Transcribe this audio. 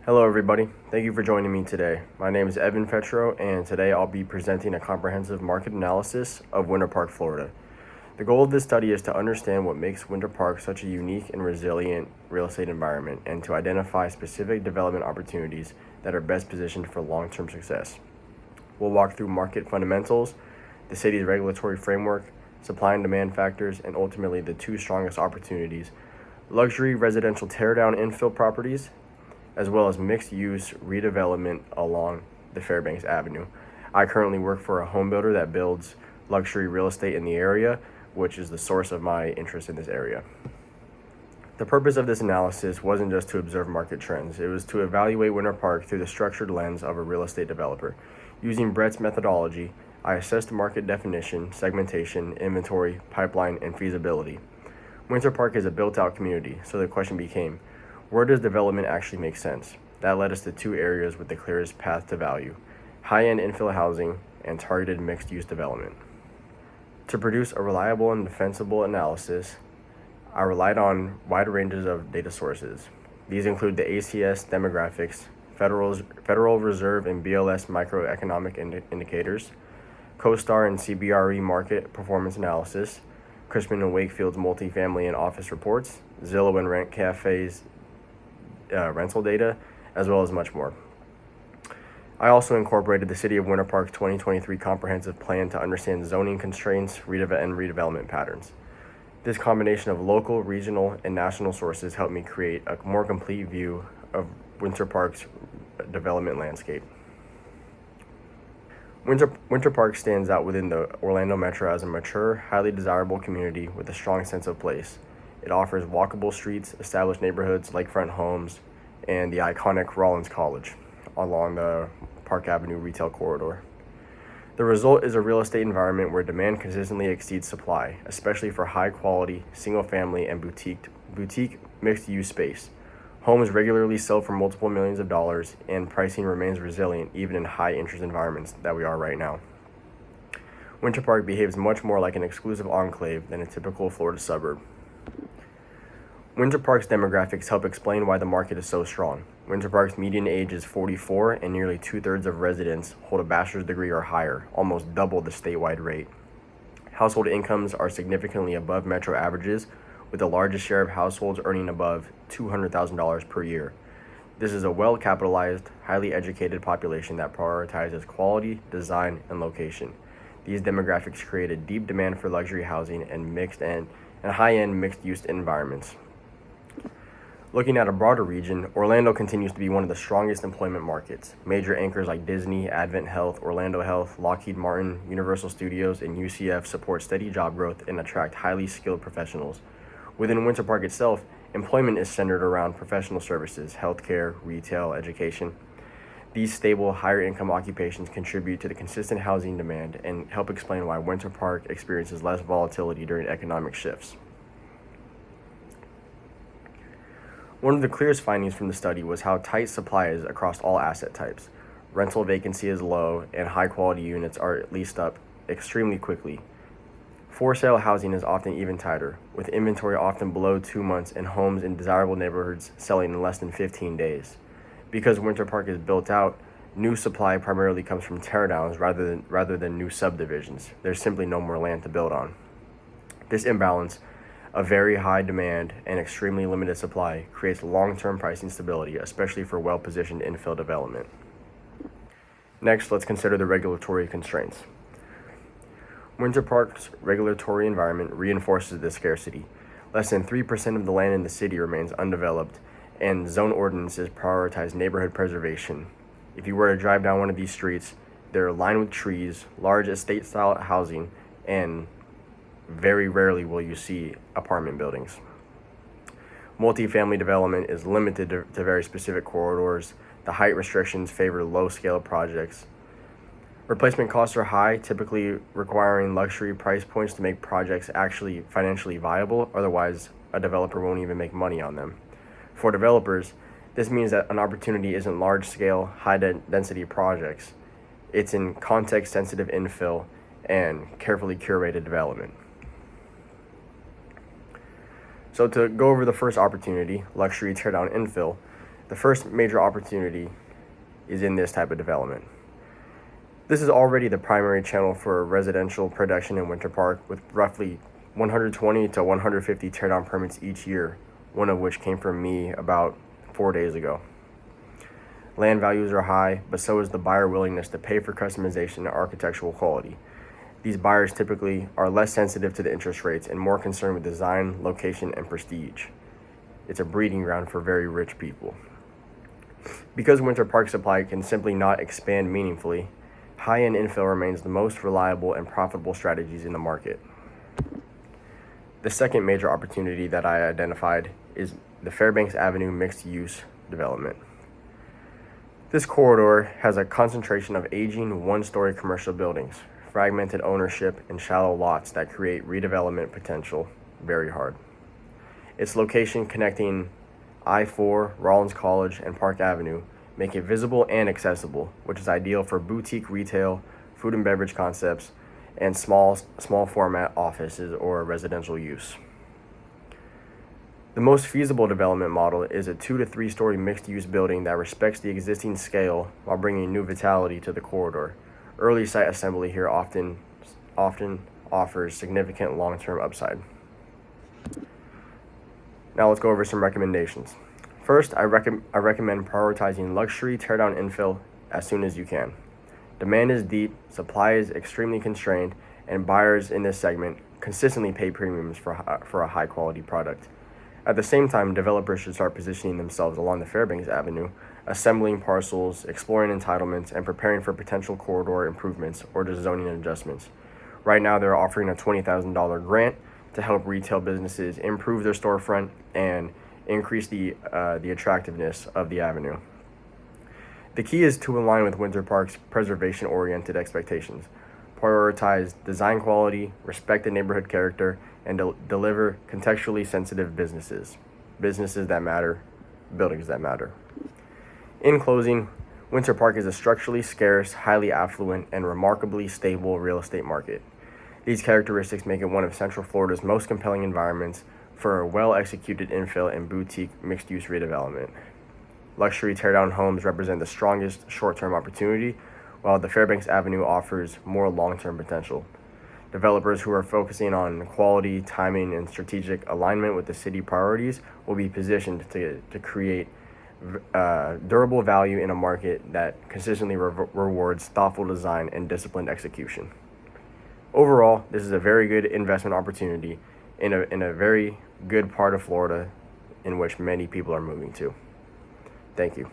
Hello, everybody. Thank you for joining me today. My name is Evan Fetro, and today I'll be presenting a comprehensive market analysis of Winter Park, Florida. The goal of this study is to understand what makes Winter Park such a unique and resilient real estate environment and to identify specific development opportunities that are best positioned for long-term success. We'll walk through market fundamentals, the city's regulatory framework, supply and demand factors, and ultimately the two strongest opportunities: luxury residential teardown infill properties as well as mixed-use redevelopment along the Fairbanks Avenue. I currently work for a home builder that builds luxury real estate in the area, which is the source of my interest in this area. The purpose of this analysis wasn't just to observe market trends, it was to evaluate Winter Park through the structured lens of a real estate developer. Using Brett's methodology, I assessed market definition, segmentation, inventory, pipeline, and feasibility. Winter Park is a built-out community, so the question became, where does development actually make sense? That led us to two areas with the clearest path to value: high-end infill housing and targeted mixed-use development. To produce a reliable and defensible analysis, I relied on wide ranges of data sources. These include the ACS demographics, Federal Reserve and BLS microeconomic indicators, CoStar and CBRE market performance analysis, Cushman & Wakefield's multifamily and office reports, Zillow and Rent Cafe's rental data, as well as much more. I also incorporated the City of Winter Park's 2023 comprehensive plan to understand zoning constraints and redevelopment patterns. This combination of local, regional, and national sources helped me create a more complete view of Winter Park's development landscape. Winter Park stands out within the Orlando metro as a mature, highly desirable community with a strong sense of place. It offers walkable streets, established neighborhoods, lakefront homes, and the iconic Rollins College along the Park Avenue retail corridor. The result is a real estate environment where demand consistently exceeds supply, especially for high-quality, single-family, and boutique mixed-use space. Homes regularly sell for multiple millions of dollars, and pricing remains resilient even in high-interest environments that we are right now. Winter Park behaves much more like an exclusive enclave than a typical Florida suburb. Winter Park's demographics help explain why the market is so strong. Winter Park's median age is 44, and nearly two-thirds of residents hold a bachelor's degree or higher, almost double the statewide rate. Household incomes are significantly above metro averages, with the largest share of households earning above $200,000 per year. This is a well-capitalized, highly educated population that prioritizes quality, design, and location. These demographics create a deep demand for luxury housing and high-end mixed-use environments. Looking at a broader region, Orlando continues to be one of the strongest employment markets. Major anchors like Disney, Advent Health, Orlando Health, Lockheed Martin, Universal Studios, and UCF support steady job growth and attract highly skilled professionals. Within Winter Park itself, employment is centered around professional services, healthcare, retail, education. These stable, higher-income occupations contribute to the consistent housing demand and help explain why Winter Park experiences less volatility during economic shifts. One of the clearest findings from the study was how tight supply is across all asset types. Rental vacancy is low, and high-quality units are leased up extremely quickly. For-sale housing is often even tighter, with inventory often below 2 months and homes in desirable neighborhoods selling in less than 15 days. Because Winter Park is built out, new supply primarily comes from teardowns rather than new subdivisions. There's simply no more land to build on. This imbalance of very high demand and extremely limited supply creates long-term pricing stability, especially for well-positioned infill development. Next, let's consider the regulatory constraints. Winter Park's regulatory environment reinforces this scarcity. Less than 3% of the land in the city remains undeveloped, and zone ordinances prioritize neighborhood preservation. If you were to drive down one of these streets, they're lined with trees, large estate-style housing, and very rarely will you see apartment buildings. Multifamily development is limited to very specific corridors. The height restrictions favor low-scale projects. Replacement costs are high, typically requiring luxury price points to make projects actually financially viable. Otherwise, a developer won't even make money on them. For developers, this means that an opportunity isn't large-scale, high-density projects. It's in context-sensitive infill and carefully curated development. So to go over the first opportunity, luxury teardown infill, The first major opportunity is in this type of development. This is already the primary channel for residential production in Winter Park, with roughly 120 to 150 teardown permits each year, one of which came from me about 4 days ago. Land values are high, but so is the buyer willingness to pay for customization and architectural quality. These buyers typically are less sensitive to the interest rates and more concerned with design, location, and prestige. It's a breeding ground for very rich people. Because Winter Park supply can simply not expand meaningfully, high-end infill remains the most reliable and profitable strategies in the market. The second major opportunity that I identified is the Fairbanks Avenue mixed-use development. This corridor has a concentration of aging one-story commercial buildings, fragmented ownership, and shallow lots that create redevelopment potential very hard. Its location connecting I-4, Rollins College, and Park Avenue make it visible and accessible, which is ideal for boutique retail, food and beverage concepts, and small format offices or residential use. The most feasible development model is a 2 to 3 story mixed-use building that respects the existing scale while bringing new vitality to the corridor. Early site assembly here often offers significant long-term upside. Now let's go over some recommendations. First, I recommend prioritizing luxury teardown infill as soon as you can. Demand is deep, supply is extremely constrained, and buyers in this segment consistently pay premiums for a high-quality product. At the same time, developers should start positioning themselves along the Fairbanks Avenue, assembling parcels, exploring entitlements, and preparing for potential corridor improvements or just zoning adjustments. Right now, they're offering a $20,000 grant to help retail businesses improve their storefront and increase the attractiveness of the avenue. The key is to align with Winter Park's preservation-oriented expectations. Prioritize design quality, respect the neighborhood character, and deliver contextually sensitive businesses that matter, buildings that matter. In closing, Winter Park is a structurally scarce, highly affluent, and remarkably stable real estate market. These characteristics make it one of Central Florida's most compelling environments for a well-executed infill and boutique mixed-use redevelopment. Luxury teardown homes represent the strongest short-term opportunity, while the Fairbanks Avenue offers more long-term potential. Developers who are focusing on quality, timing, and strategic alignment with the city priorities will be positioned to create durable value in a market that consistently rewards thoughtful design and disciplined execution. Overall, this is a very good investment opportunity in a very good part of Florida in which many people are moving to. Thank you.